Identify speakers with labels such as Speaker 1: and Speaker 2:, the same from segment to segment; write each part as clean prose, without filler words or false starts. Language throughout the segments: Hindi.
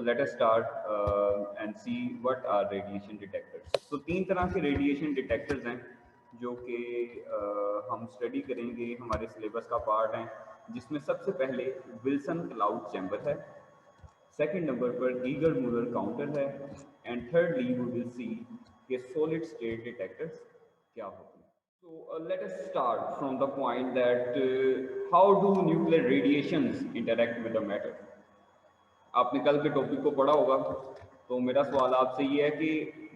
Speaker 1: let us start and see what are radiation detectors. So तीन तरह के radiation detectors हैं जो कि हम स्टडी करेंगे, हमारे सिलेबस का पार्ट हैं, जिसमें सबसे पहले विल्सन क्लाउड चैम्बर है, सेकंड नंबर पर गीगर मूलर काउंटर है, and thirdly we will see कि सॉलिड स्टेट डिटेक्टर्स क्या होते हैं. So let us start from the point that how do nuclear radiations interact with the matter. आपने कल के टॉपिक को पढ़ा होगा, तो मेरा सवाल आपसे ये है कि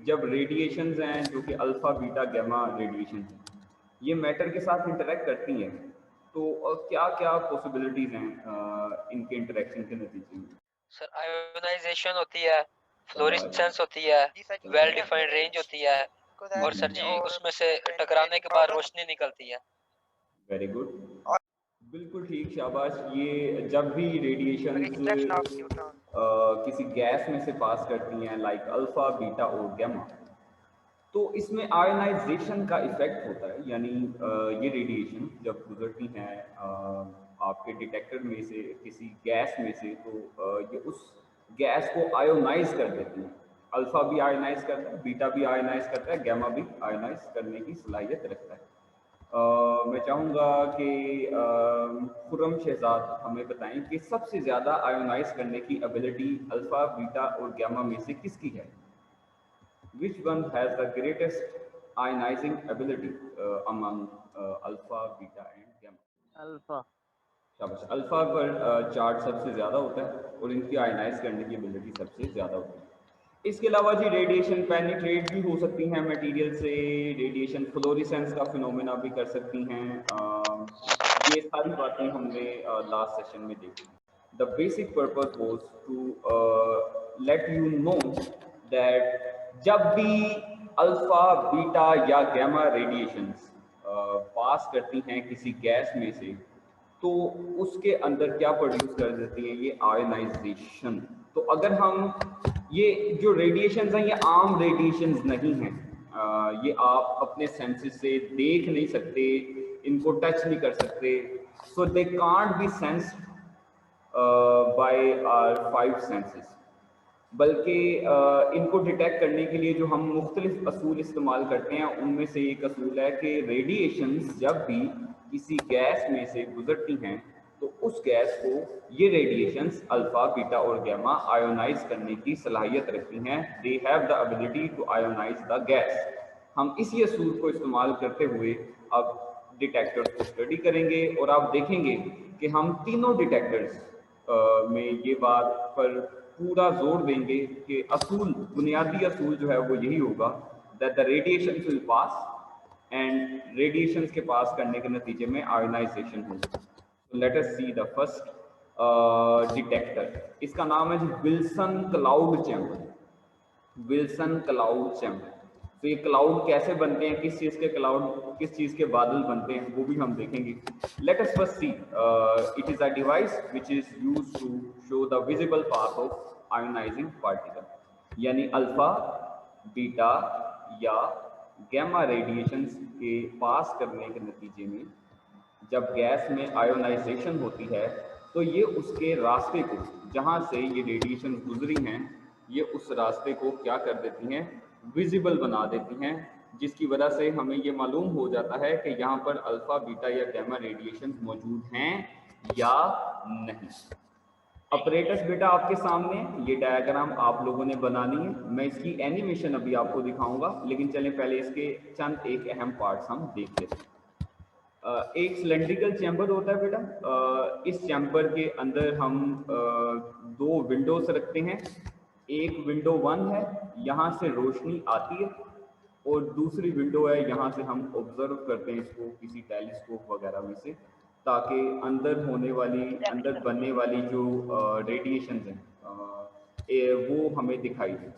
Speaker 1: जब रेडिएशंस हैं जो कि अल्फा बीटा गैमा रेडिएशन हैं, ये मैटर के साथ इंटरेक्ट करती हैं, तो क्या क्या पॉसिबिलिटीज हैं इनके इंटरेक्शन के नतीजे में.
Speaker 2: सर आयोनाइजेशन होती है, फ्लोरेसेंस होती है, वेल डिफाइंड रेंज होती है, और सर जी उसमें से टकराने के बाद रोशनी निकलती है.
Speaker 1: वेरी गुड, बिल्कुल ठीक, शाबाश. ये जब भी रेडिएशन किसी गैस में से पास करती हैं लाइक अल्फा बीटा और गैमा, तो इसमें आयोनाइजेशन का इफेक्ट होता है. यानी ये रेडिएशन जब गुजरती हैं आपके डिटेक्टर में से किसी गैस में से, तो ये उस गैस को आयोनाइज कर देती हैं. अल्फा भी आयोनाइज करता है, बीटा भी आयोनाइज करता है, गैमा भी आयोनाइज करने की सलाहियत रखता है. मैं चाहूँगा कि खुर्रम शहजाद हमें बताएं कि सबसे ज़्यादा आयोनाइज करने की एबिलिटी अल्फा बीटा और गैमा में से किसकी है. Which one has the greatest ionizing ability among alpha, beta and gamma?
Speaker 3: Alpha.
Speaker 1: शाबाश. अल्फा पर चार्ज सबसे ज़्यादा होता है और इनकी आयनाइज करने की एबिलिटी सबसे ज़्यादा होती है. इसके अलावा जी रेडिएशन पेनिट्रेट भी हो सकती हैं मटेरियल से, रेडिएशन फ्लोरेसेंस का फिनोमेना भी कर सकती हैं. ये सारी बातें हमने लास्ट सेशन में देखी. The basic purpose was to let you know that जब भी अल्फा बीटा या गैमा रेडिएशंस पास करती हैं किसी गैस में से, तो उसके अंदर क्या प्रोड्यूस कर देती है, ये आयोनाइजेशन. तो अगर हम ये जो रेडिएशंस हैं ये आम रेडिएशंस नहीं हैं, ये आप अपने सेंसेस से देख नहीं सकते, इनको टच नहीं कर सकते. So they can't be sensed by our five senses. बल्कि इनको डिटेक्ट करने के लिए जो हम मुख्तलिफ असूल इस्तेमाल करते हैं, उनमें से एक असूल है कि रेडिएशंस जब भी किसी गैस में से गुजरती हैं, तो उस गैस को ये रेडिएशंस अल्फा बीटा और गैमा आयोनाइज करने की सलाहियत रखती हैं. They have the ability to ionise the gas. हम इसी असूल को इस्तेमाल करते हुए अब डिटेक्टर्स को स्टडी करेंगे और आप देखेंगे कि हम तीनों डिटेक्टर्स में ये बात पर पूरा जोर देंगे कि असूल, बुनियादी असूल जो है वो यही होगा that the radiation will pass and radiations के पास करने के नतीजे में आयोनाइजेशन होगा. So let us see the first detector. इसका नाम है Wilson cloud chamber. Wilson cloud chamber. तो ये क्लाउड कैसे बनते हैं, किस चीज़ के क्लाउड, किस चीज़ के बादल बनते हैं, वो भी हम देखेंगे. Let us first see. It is a device which is used to show the visible path of ionising particle. यानी अल्फा बीटा या गैमा रेडिएशंस के पास करने के नतीजे में जब गैस में आयोनाइजेशन होती है, तो ये उसके रास्ते को, जहाँ से ये रेडिएशन गुजरी हैं, ये उस रास्ते को क्या कर देती हैं, विजिबल बना देती हैं, जिसकी वजह से हमें ये मालूम हो जाता है कि यहाँ पर अल्फा बीटा या गैमा रेडिएशन मौजूद हैं या नहीं. ऑपरेटर्स बेटा आपके सामने, ये डायग्राम आप लोगों ने बनानी है. मैं इसकी एनिमेशन अभी आपको दिखाऊंगा, लेकिन चलें पहले इसके चंद एक अहम पार्ट्स हम देख लेते हैं. एक सिलेंड्रिकल चैम्बर होता है बेटा. इस चैम्बर के अंदर हम दो विंडोज रखते हैं. एक विंडो 1 है, यहाँ से रोशनी आती है, और दूसरी विंडो है, यहाँ से हम ऑब्जर्व करते हैं इसको किसी टेलीस्कोप वगैरह में से, ताकि अंदर बनने वाली जो रेडिएशन हैं वो हमें दिखाई दे.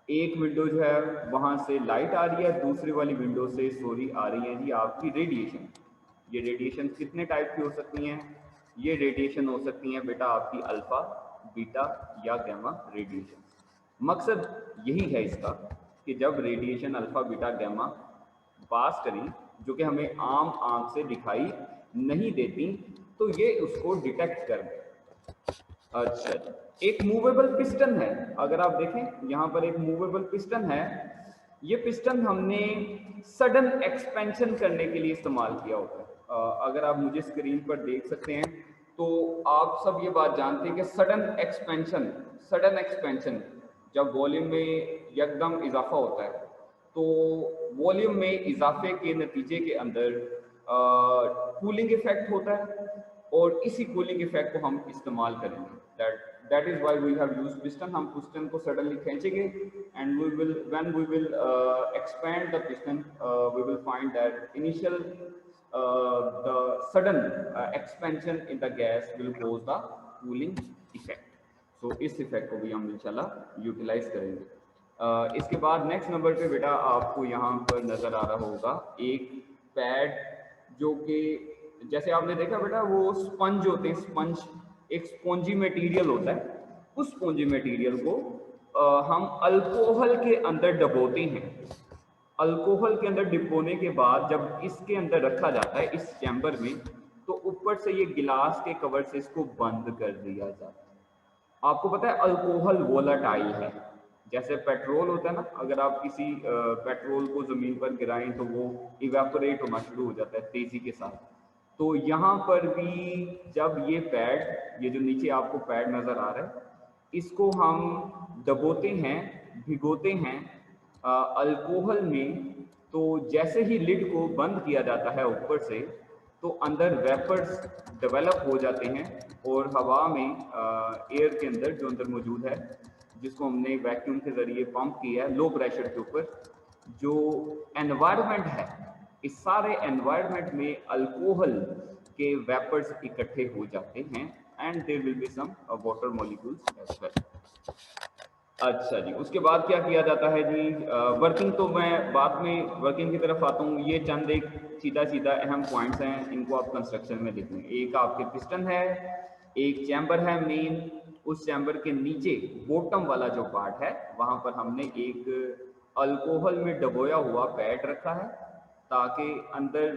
Speaker 1: एक विंडो जो है वहाँ से लाइट आ रही है, दूसरी वाली विंडो से सॉरी आ रही है जी आपकी रेडिएशन. ये रेडिएशन कितने टाइप की हो सकती हैं? ये रेडिएशन हो सकती हैं बेटा आपकी अल्फा बीटा या गैमा रेडिएशन. मकसद यही है इसका कि जब रेडिएशन अल्फा बीटा गैमा पास करें, जो कि हमें आम आंख से दिखाई नहीं देती, तो ये उसको डिटेक्ट कर दें. अच्छा, एक मूवेबल पिस्टन है, अगर आप देखें यहाँ पर एक मूवेबल पिस्टन है। ये पिस्टन हमने सडन एक्सपेंशन करने के लिए इस्तेमाल किया होता है। अगर आप मुझे स्क्रीन पर देख सकते हैं तो आप सब ये बात जानते हैं कि सडन एक्सपेंशन जब वॉल्यूम में एकदम इजाफा होता है तो वॉल्यूम में इजाफे के नतीजे के अंदर कूलिंग इफेक्ट होता है और इसी कूलिंग इफेक्ट को हम इस्तेमाल करेंगे। That is why we have used piston. हम पिस्टन को सडनली खींचेंगे and we will expand the piston we will find that initial the sudden expansion in the gas will cause the cooling effect. So इस इफेक्ट को भी हम इंशाल्लाह यूटिलाइज करेंगे। इसके बाद नेक्स्ट नंबर पे बेटा आपको यहाँ पर नजर आ रहा होगा एक पैड, जो कि जैसे आपने देखा बेटा वो स्पंज होते हैं, स्पंज एक स्पॉन्जी मटेरियल होता है। उस स्पॉन्जी मटेरियल को हम अल्कोहल के अंदर डबोते हैं। अल्कोहल के अंदर डिपोने के बाद जब इसके अंदर रखा जाता है इस चैम्बर में, तो ऊपर से ये गिलास के कवर से इसको बंद कर दिया जाता है। आपको पता है अल्कोहल वोलाटाइल है, जैसे पेट्रोल होता है ना, अगर आप किसी पेट्रोल को जमीन पर गिराएं तो वो इवेपोरेट होना शुरू हो जाता है तेजी के साथ। तो यहाँ पर भी जब ये पैड, ये जो नीचे आपको पैड नजर आ रहा है, इसको हम दबोते हैं, भिगोते हैं अल्कोहल में, तो जैसे ही लिड को बंद किया जाता है ऊपर से, तो अंदर वेपर्स डेवलप हो जाते हैं और हवा में एयर के अंदर जो अंदर मौजूद है, जिसको हमने वैक्यूम के जरिए पंप किया है लो प्रेशर के ऊपर, जो एनवायरनमेंट है, इस सारे एनवायरनमेंट में अल्कोहल के वेपर्स इकट्ठे हो जाते हैं and there will be some water molecules as well. अच्छा जी, उसके बाद क्या किया जाता है जी, वर्किंग तो मैं बाद में वर्किंग की तरफ आता हूँ। ये चंद एक सीधा सीधा अहम पॉइंट्स हैं, इनको आप कंस्ट्रक्शन में देख लें। एक आपके पिस्टन है, एक चैम्बर है मेन, उस चैम्बर के नीचे बॉटम वाला जो पार्ट है वहाँ पर हमने एक अल्कोहल में डबोया हुआ पैड रखा है ताकि अंदर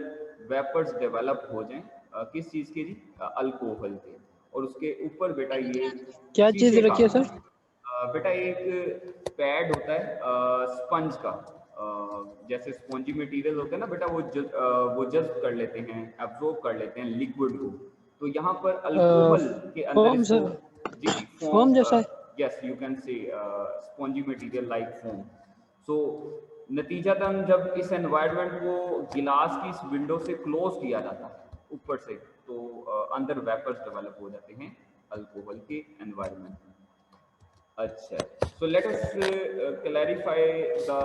Speaker 1: वेपर्स डेवलप हो जाएं किस चीज़ के जी, अल्कोहल के। और उसके ऊपर बेटा ये
Speaker 3: क्या चीज रखी है सर?
Speaker 1: बेटा एक पैड होता है स्पंज का, जैसे स्पॉन्जी मटेरियल होते हैं ना बेटा, वो जज्ब कर लेते हैं, एब्जॉर्ब कर लेते हैं लिक्विड को। तो यहाँ पर अल्कोहल के अंदर इसको
Speaker 3: फोम जैसा,
Speaker 1: yes you can say spongy material like foam. So नतीजतन जब इस एनवायरनमेंट को गिलास की इस विंडो से क्लोज किया जाता है ऊपर से, तो अंदर वेपर्स डेवलप हो जाते हैं अल्कोहल के एनवायरनमेंट में। अच्छा, so let us clarify the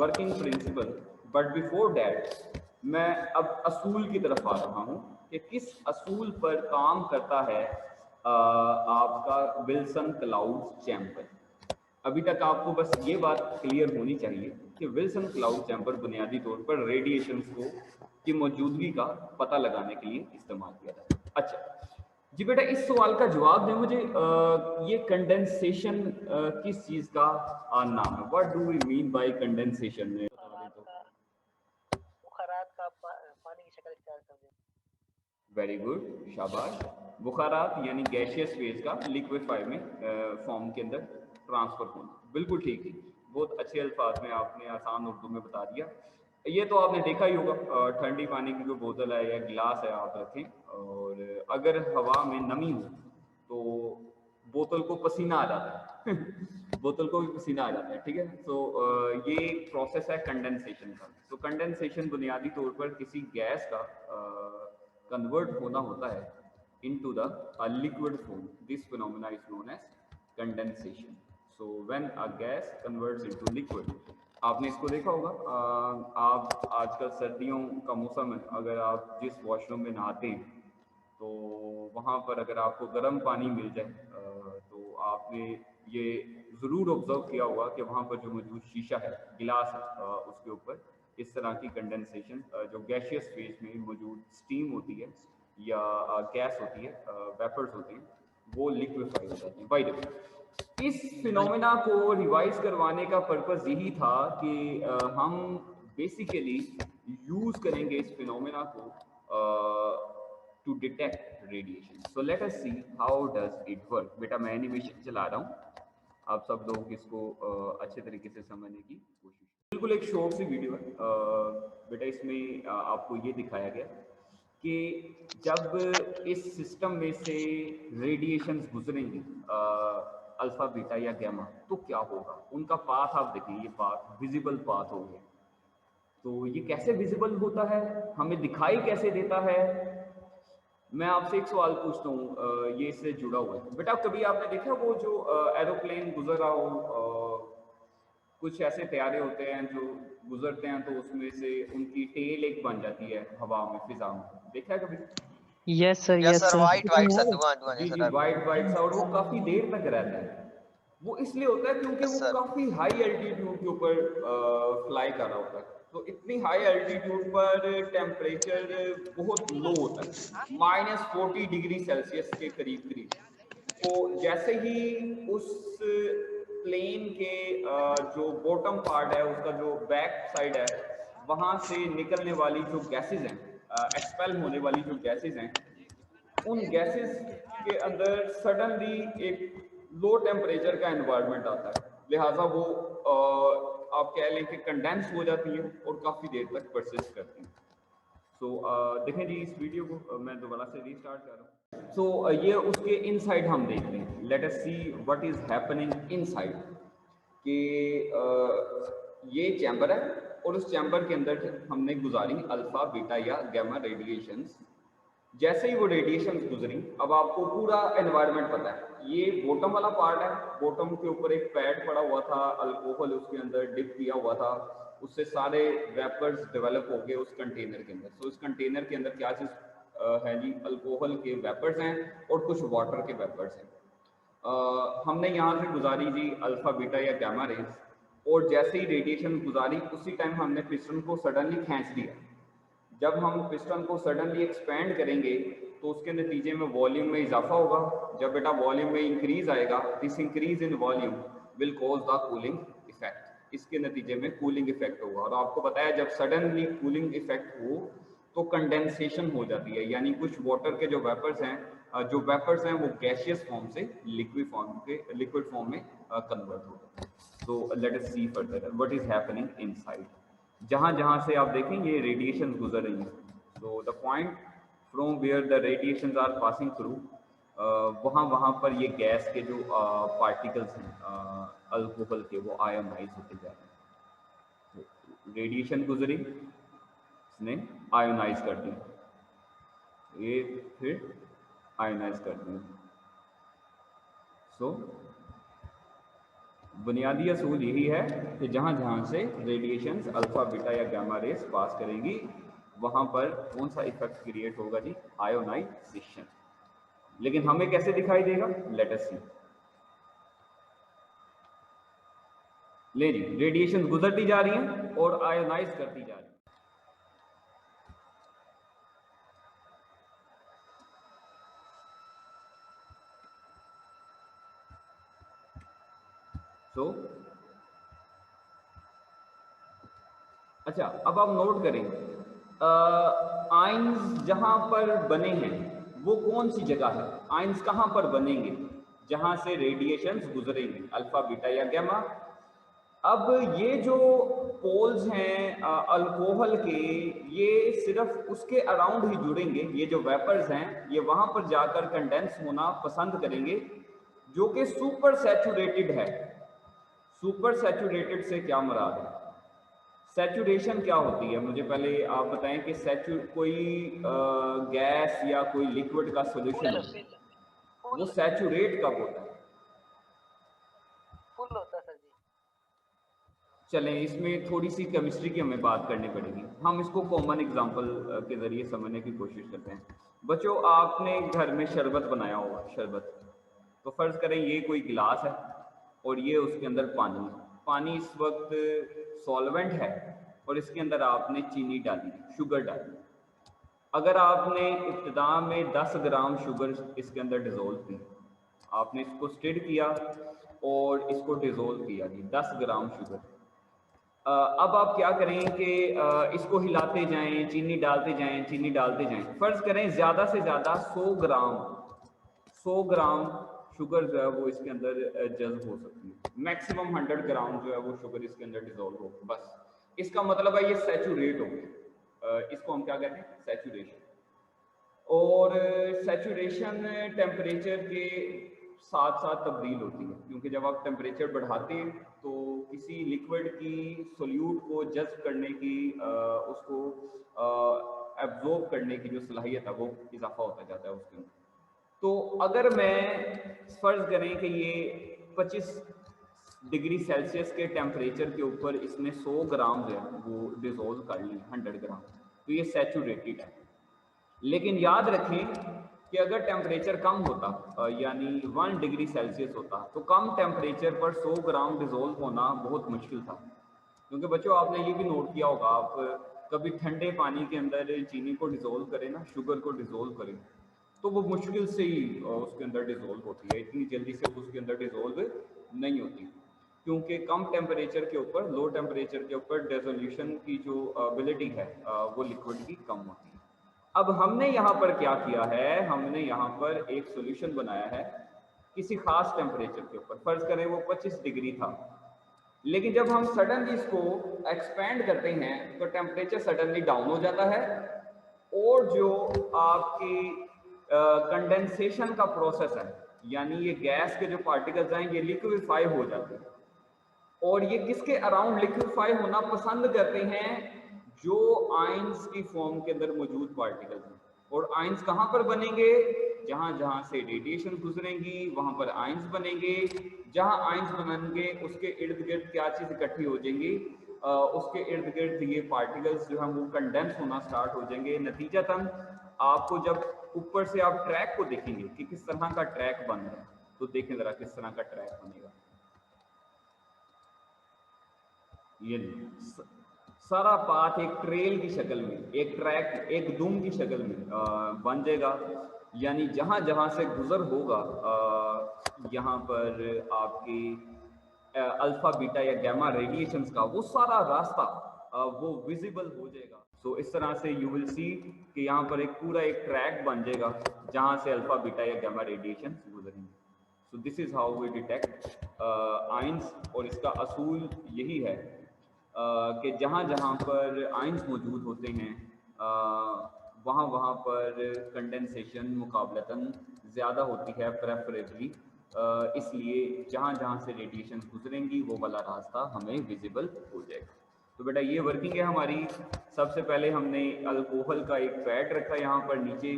Speaker 1: working principle, but before that मैं अब असूल की तरफ आ रहा हूँ कि किस असूल पर काम करता है आपका विल्सन क्लाउड चैम्बर। अभी तक आपको बस ये बात क्लियर होनी चाहिए कि विल्सन क्लाउड चैम्बर बुनियादी तौर पर रेडिएशंस की मौजूदगी का पता लगाने के लिए इस्तेमाल किया जाता है। अच्छा जी बेटा, इस सवाल का जवाब दें मुझे, ये कंडेंसेशन किस चीज का नाम है? What do we mean by condensation में?
Speaker 2: बुखारात का पानी की शक्ल इख्तियार कर दें।
Speaker 1: वेरी गुड, शाबाश। बुखारात यानी गैसियस फेज का लिक्विफाई में फॉर्म के अंदर ट्रांसफर होना, बिल्कुल ठीक है। बहुत अच्छे अल्फाज में आपने आसान उर्दू में बता दिया। ये तो आपने देखा ही होगा, ठंडी पानी की जो बोतल है या गिलास है आप रखें, और अगर हवा में नमी हो तो बोतल को पसीना आ जाता है बोतल को भी पसीना आ जाता है, ठीक है। तो ये एक प्रोसेस है कंडेंसेशन का। तो कंडेंसेशन बुनियादी तौर पर किसी गैस का कन्वर्ट होना होता है into the liquid form. This phenomena is known as condensation. So when a gas converts into liquid, आपने इसको देखा होगा, आप आजकल सर्दियों का मौसम है, अगर आप जिस वॉशरूम में नहाते हैं तो वहाँ पर अगर आपको गर्म पानी मिल जाए तो आपने ये ज़रूर ऑब्जर्व किया होगा कि वहाँ पर जो मौजूद शीशा है, गिलास है, उसके ऊपर इस तरह की कंडेंसेशन, जो गैसियस फेज में मौजूद स्टीम होती है या गैस होती है, वेपर्स होते हैं, वो लिक्विफाई हो जाती है। बाय द वे, इस फिनोमेना को रिवाइज करवाने का पर्पस यही था कि हम बेसिकली यूज करेंगे इस फिनोमेना को to detect radiation. So let us see how does it work. बेटा मैं एनिमेशन चला रहा हूँ, आप सब लोग इसको अच्छे तरीके से समझने की कोशिश। बिल्कुल एक शॉर्ट सी वीडियो है बेटा, इसमें आपको ये दिखाया गया कि जब इस सिस्टम में से रेडिएशंस गुजरेंगे अल्फा बीटा या गैमा, तो क्या होगा। उनका पाथ आप देखिए, ये पाथ विजिबल पाथ हो गया। तो ये कैसे विजिबल होता है, हमें दिखाई कैसे देता है। मैं आपसे एक सवाल पूछता हूँ, ये इससे जुड़ा हुआ है बेटा। कभी आपने देखा वो जो एरोप्लेन गुजर रहा हो, कुछ ऐसे तैयारे होते हैं जो गुजरते हैं तो उसमें से उनकी टेल एक बन जाती है हवा में, फिजा में, देखा है कभी।
Speaker 3: Yes sir,
Speaker 2: yes
Speaker 3: yes
Speaker 2: sir,
Speaker 3: sir.
Speaker 2: White white सा धुआं धुआं
Speaker 1: जी
Speaker 2: जैसा
Speaker 1: जी,
Speaker 2: टाइप।
Speaker 1: वाइट वाइट सा, और वो काफी देर तक रहता है। वो इसलिए होता है क्योंकि
Speaker 2: यस
Speaker 1: वो
Speaker 2: सर।
Speaker 1: काफी हाई एल्टीट्यूड के ऊपर फ्लाई कर रहा होता है। तो इतनी हाई एल्टीट्यूड पर टेम्परेचर बहुत लो होता है, -40 डिग्री सेल्सियस के करीब करीब। तो जैसे ही उस प्लेन के जो बॉटम पार्ट है, उसका जो बैक साइड है, वहां से निकलने वाली जो गैसेज हैं, एक्सपेल होने वाली जो गैसेज हैं, उन गैसेस के अंदर सडनली एक लो टेम्परेचर का एनवायरनमेंट आता है, लिहाजा वो आप कह लें कि कंडेंस हो जाती है और काफ़ी देर तक परसिस्ट करती है। सो देखें जी इस वीडियो को मैं दोबारा से रीस्टार्ट कर रहा हूँ। सो ये उसके इनसाइड हम देख रहे हैं। Late us see what is happening inside. कि ये चैम्बर है और उस चैम्बर के अंदर हमने गुजारी अल्फा बीटा या गैमा रेडिएशंस। जैसे ही वो रेडिएशन गुजरी, अब आपको पूरा एनवायरनमेंट पता है। ये बॉटम वाला पार्ट है, बॉटम के ऊपर एक पैड पड़ा हुआ था, अल्कोहल उसके अंदर डिप किया हुआ था, उससे सारे वेपर्स डेवलप हो गए उस कंटेनर के अंदर। तो इस कंटेनर के अंदर क्या चीज़ है जी, अल्कोहल के वेपर्स हैं और कुछ वाटर के वेपर्स हैं। हमने यहाँ से गुजारी जी अल्फा बीटा या गैमा रेज, और जैसे ही रेडिएशन गुजारी उसी टाइम हमने पिस्टन को सडनली खींच दिया। जब हम पिस्टन को सडनली एक्सपेंड करेंगे तो उसके नतीजे में वॉल्यूम में इजाफा होगा। जब बेटा वॉल्यूम में इंक्रीज आएगा, this increase in volume will cause the cooling effect. इसके नतीजे में कूलिंग इफेक्ट होगा। और आपको पता है जब सडनली कूलिंग इफेक्ट हो तो कंडेंसेशन हो जाती है, यानी कुछ वाटर के जो वेपर्स हैं वो गैसियस फॉर्म से लिक्विड फॉर्म में कन्वर्ट हो जाते हैं। So let us see further what is happening inside. जहाँ जहाँ से आप देखें ये रेडिएशन गुजर रही हैं, तो the point from where the radiations are passing through, वहाँ पर ये गैस के जो पार्टिकल्स हैं अल्कोहल के, वो आयोनाइज होते जा रहे हैं। रेडिएशन गुजरी, इसने आयोनाइज कर दिया, ये फिर आयोनाइज कर दिया। सो बुनियादी असूल यही है कि जहाँ जहाँ से रेडिएशंस अल्फा बीटा या गामा रेस पास करेंगी, वहाँ पर कौन सा इफेक्ट क्रिएट होगा जी, आयोनाइजेशन। लेकिन हमें कैसे दिखाई देगा, लेट अस सी। ले जी, रेडिएशन गुजरती जा रही हैं और आयोनाइज करती जा रही हैं। तो अच्छा, अब आप नोट करें आयंस जहां पर बने हैं वो कौन सी जगह है। आयंस कहां पर बनेंगे, जहां से रेडिएशंस गुजरेंगे अल्फा बीटा या गैमा। अब ये जो पोल्स हैं अल्कोहल के, ये सिर्फ उसके अराउंड ही जुड़ेंगे। ये जो वेपर्स हैं ये वहां पर जाकर कंडेंस होना पसंद करेंगे, जो कि सुपर सैचुरेटेड है। सुपर सैचुरेटेड से क्या मुराद है, सैचुरेशन क्या होती है, मुझे पहले आप बताएं कि कोई गैस या कोई लिक्विड का सोल्यूशन वो सैचुरेट कब होता है,
Speaker 2: फुल होता है सर जी।
Speaker 1: चलें इसमें थोड़ी सी केमिस्ट्री की हमें बात करनी पड़ेगी। हम इसको कॉमन एग्जांपल के ज़रिए समझने की कोशिश करते हैं। बच्चों, आपने घर में शरबत बनाया होगा, शरबत। तो फ़र्ज़ करें ये कोई गिलास है और ये उसके अंदर पानी है। पानी इस वक्त सॉल्वेंट है और इसके अंदर आपने चीनी डाली, शुगर डाली। अगर आपने इब्तिदा में 10 ग्राम शुगर इसके अंदर डिज़ोल्व की, आपने इसको स्टिर किया और इसको डिज़ोल्व किया जी 10 ग्राम शुगर। अब आप क्या करें कि इसको हिलाते जाएं, चीनी डालते जाएं, चीनी डालते जाएं। फर्ज करें ज़्यादा से ज़्यादा 100 ग्राम शुगर जो है वो इसके अंदर जज्ब हो सकती है। मैक्सिमम 100 ग्राम जो है वो शुगर इसके अंदर डिजोल्व हो, बस। इसका मतलब है ये सैचुरेट हो गया। इसको हम क्या कहते हैं? सैचुरेशन। और सैचुरेशन टेम्परेचर के साथ साथ तब्दील होती है, क्योंकि जब आप टेम्परेचर बढ़ाते हैं तो किसी लिक्विड की सोल्यूट को जज्ब करने की उसको एब्जॉर्ब करने की जो सलाहियत है वो इजाफा होता जाता है उसके अंदर। तो अगर मैं फर्ज करें कि ये 25 डिग्री सेल्सियस के टेम्परेचर के ऊपर इसने 100 ग्राम जो है वो डिजोल्व कर ली, 100 ग्राम, तो ये सैचुरेटेड है। लेकिन याद रखें कि अगर टेम्परेचर कम होता यानी 1 डिग्री सेल्सियस होता, तो कम टेम्परेचर पर 100 ग्राम डिजोल्व होना बहुत मुश्किल था। क्योंकि बच्चों आपने ये भी नोट किया होगा, आप कभी ठंडे पानी के अंदर चीनी को डिजोल्व करें ना, शुगर को डिजोल्व करें, तो वो मुश्किल से ही उसके अंदर डिजोल्व होती है, इतनी जल्दी से उसके अंदर डिजोल्व नहीं होती, क्योंकि कम टेम्परेचर के ऊपर, लो टेम्परेचर के ऊपर डिसोल्यूशन की जो एबिलिटी है वो लिक्विड की कम होती है। अब हमने यहाँ पर क्या किया है, हमने यहाँ पर एक सॉल्यूशन बनाया है किसी खास टेम्परेचर के ऊपर। फर्ज करें वो 25 डिग्री था, लेकिन जब हम सडनली इसको एक्सपेंड करते हैं तो टेम्परेचर सडनली डाउन हो जाता है, और जो आपकी कंडेंसेशन का प्रोसेस है, यानी ये गैस के जो पार्टिकल्स हैं ये लिक्विफाई हो जाते हैं। और ये किसके अराउंड लिक्विफाई होना पसंद करते हैं? जो आयंस की फॉर्म के अंदर मौजूद पार्टिकल्स हैं। और आयंस कहाँ पर बनेंगे? जहां जहां से रेडिएशन गुजरेंगी वहां पर आयंस बनेंगे। जहां आयंस बनेंगे उसके इर्द गिर्द क्या चीज इकट्ठी हो जाएंगी? उसके इर्द गिर्द ये पार्टिकल्स जो हैं वो कंडेंस होना स्टार्ट हो जाएंगे। नतीजतन आपको जब ऊपर से आप ट्रैक को देखेंगे कि किस तरह का ट्रैक बन रहा है, तो देखें जरा किस तरह का ट्रैक बनेगा। ये सारा पाथ एक ट्रेल की शक्ल में, एक ट्रैक, एक दुम की शक्ल में बन जाएगा। यानी जहां जहां से गुजर होगा यहाँ पर आपकी अल्फा बीटा या गैमा रेडिएशंस का वो सारा रास्ता वो विजिबल हो जाएगा। सो इस तरह से यू विल सी कि यहाँ पर एक पूरा एक ट्रैक बन जाएगा जहां से अल्फा बीटा या गैमा रेडिएशन गुजरेंगे। So this is how we detect ions. और इसका असूल यही है कि जहाँ जहाँ पर आयंस मौजूद होते हैं वहाँ वहाँ पर कंडेंसेशन मुकाबलतन ज़्यादा होती है, प्रेफरेबली। इसलिए जहाँ जहाँ से रेडिएशन गुजरेंगी वो वाला रास्ता हमें विजिबल हो जाएगा। तो बेटा ये वर्किंग है हमारी। सबसे पहले हमने अल्कोहल का एक पैड रखा यहाँ पर नीचे,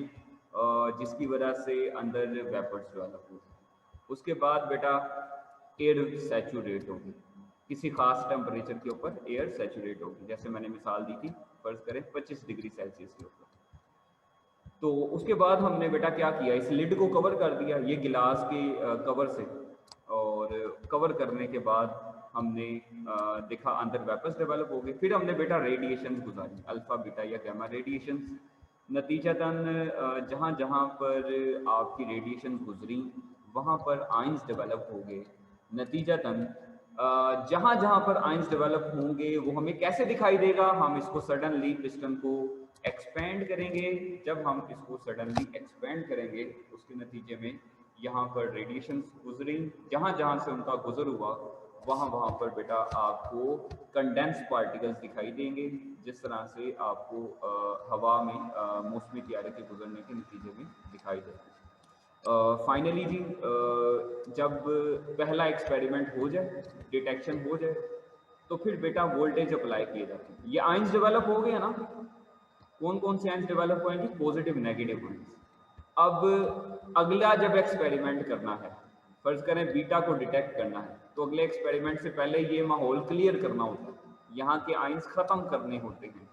Speaker 1: जिसकी वजह से अंदर वेपर्स डेवलप होते। उसके बाद बेटा एयर सैचुरेट होगी, किसी खास टेम्परेचर के ऊपर एयर सैचुरेट होगी। जैसे मैंने मिसाल दी थी, फर्ज करें 25 डिग्री सेल्सियस के ऊपर। तो उसके बाद हमने बेटा क्या किया, इस लिड को कवर कर दिया ये गिलास के कवर से, और कवर करने के बाद हमने देखा अंदर वेपर्स डेवलप हो गए। फिर हमने बेटा रेडिएशन गुजारी, अल्फा बीटा या गैमा रेडिएशन। नतीजतन जहाँ जहाँ पर आपकी रेडिएशन गुजरी वहाँ पर आयंस डेवलप हो गए। नतीजतन जहाँ जहाँ पर आयंस डेवलप होंगे वो हमें कैसे दिखाई देगा? हम इसको सडनली पिस्टन को एक्सपेंड करेंगे। जब हम इसको सडनली एक्सपेंड करेंगे उसके नतीजे में यहाँ पर रेडिएशन गुजरी, जहाँ जहाँ से उनका गुजर हुआ वहाँ वहाँ पर बेटा आपको कंडेंस पार्टिकल्स दिखाई देंगे, जिस तरह से आपको हवा में मौसमी तैयारे के गुजरने के नतीजे में दिखाई देगा। फाइनली जी जब पहला एक्सपेरिमेंट हो जाए, डिटेक्शन हो जाए, तो फिर बेटा वोल्टेज अप्लाई किए जाते हैं। ये आयंस डेवलप हो गए ना, कौन कौन से आयंस डेवलप होंगे? Positive negative ions. अब अगला जब एक्सपेरिमेंट करना है, फर्ज करें बीटा को डिटेक्ट करना है, तो अगले एक्सपेरिमेंट से पहले ये माहौल क्लियर करना होता है, यहाँ के आयंस खत्म करने होते हैं।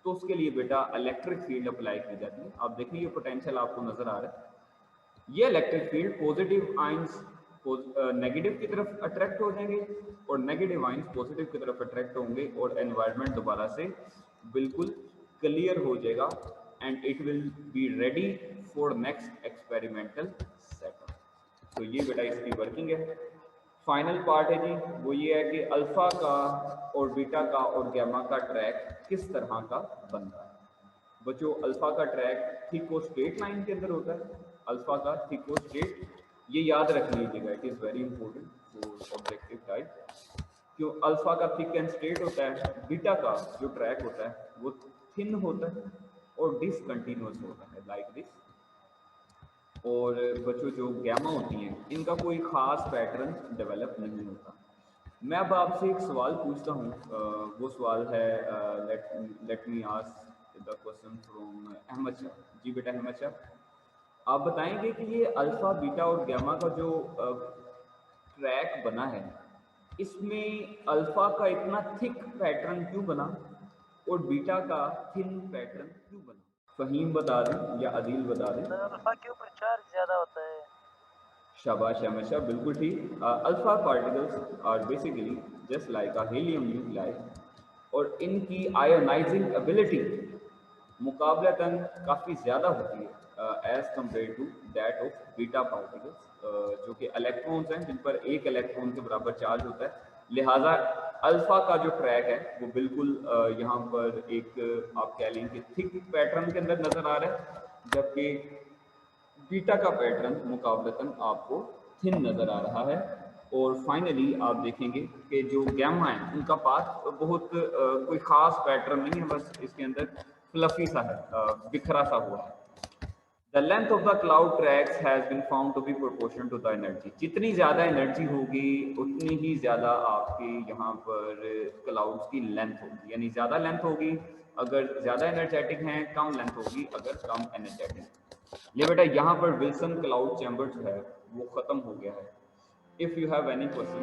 Speaker 1: तो उसके लिए बेटा इलेक्ट्रिक फील्ड अप्लाई की जाती है। आप देखिए ये पोटेंशियल आपको नजर आ रहा है, ये electric field positive ions negative की तरफ अट्रैक्ट हो जाएंगे और नेगेटिव आयंस पॉजिटिव की तरफ अट्रैक्ट होंगे, और एनवायरनमेंट दोबारा से बिल्कुल क्लियर हो जाएगा and it will be ready for next experimental setup. तो ये बेटा इसकी वर्किंग है। फाइनल पार्ट है जी, वो ये है कि अल्फा का और बीटा का और गैमा का ट्रैक किस तरह का बनता है। बच्चों अल्फा का ट्रैक थिक और स्ट्रेट लाइन के अंदर होता है, अल्फा का थिक और स्ट्रेट, ये याद रख लीजिएगा, it is very important for objective type. क्यों अल्फा का थिक एंड स्ट्रेट होता है, बीटा का जो ट्रैक होता है वो थिन होता है और डिसकंटिन्यूअस होता है लाइक दिस। और बच्चों जो गैमा होती हैं इनका कोई ख़ास पैटर्न डेवलप नहीं होता। मैं अब आपसे एक सवाल पूछता हूँ, वो सवाल है let me ask the question from Ahmad Shah. जी बेटा अहमद शाह, आप बताएंगे कि ये अल्फ़ा बीटा और गैमा का जो ट्रैक बना है, इसमें अल्फ़ा का इतना थिक पैटर्न क्यों बना और बीटा का थिन पैटर्न क्यों बना? फहीम बता दें या अदील बता दें।
Speaker 4: अल्फा के ऊपर चार्ज ज्यादा होता है।
Speaker 1: शाबाश अहमद शाह, बिल्कुल ठीक। Alpha particles are basically just like a helium nuclei, और इनकी आयोनाइजिंग एबिलिटी मुकाबलतन काफ़ी ज़्यादा होती है as compared to that of beta particles, जो कि इलेक्ट्रॉन्स हैं जिन पर एक इलेक्ट्रॉन के बराबर चार्ज होता है। लिहाजा अल्फ़ा का जो ट्रैक है वो बिल्कुल यहाँ पर एक आप कह लें कि थिक पैटर्न के अंदर नज़र आ रहा है, जबकि बीटा का पैटर्न मुकाबलतन आपको थिन नज़र आ रहा है। और फाइनली आप देखेंगे कि जो गैमा है उनका पाथ बहुत कोई ख़ास पैटर्न नहीं है, बस इसके अंदर फ्लफी सा है, बिखरा सा हुआ है। The length of the cloud tracks has been found to be proportional to the energy. जितनी ज़्यादा एनर्जी होगी उतनी ही ज़्यादा आपकी यहाँ पर क्लाउड्स की लेंथ होगी, यानी ज़्यादा लेंथ होगी अगर ज़्यादा एनर्जेटिक हैं, कम लेंथ होगी अगर कम एनर्जेटिक। ये बेटा यहाँ पर विल्सन क्लाउड चैम्बर जो है वो ख़त्म हो गया है। If you have any question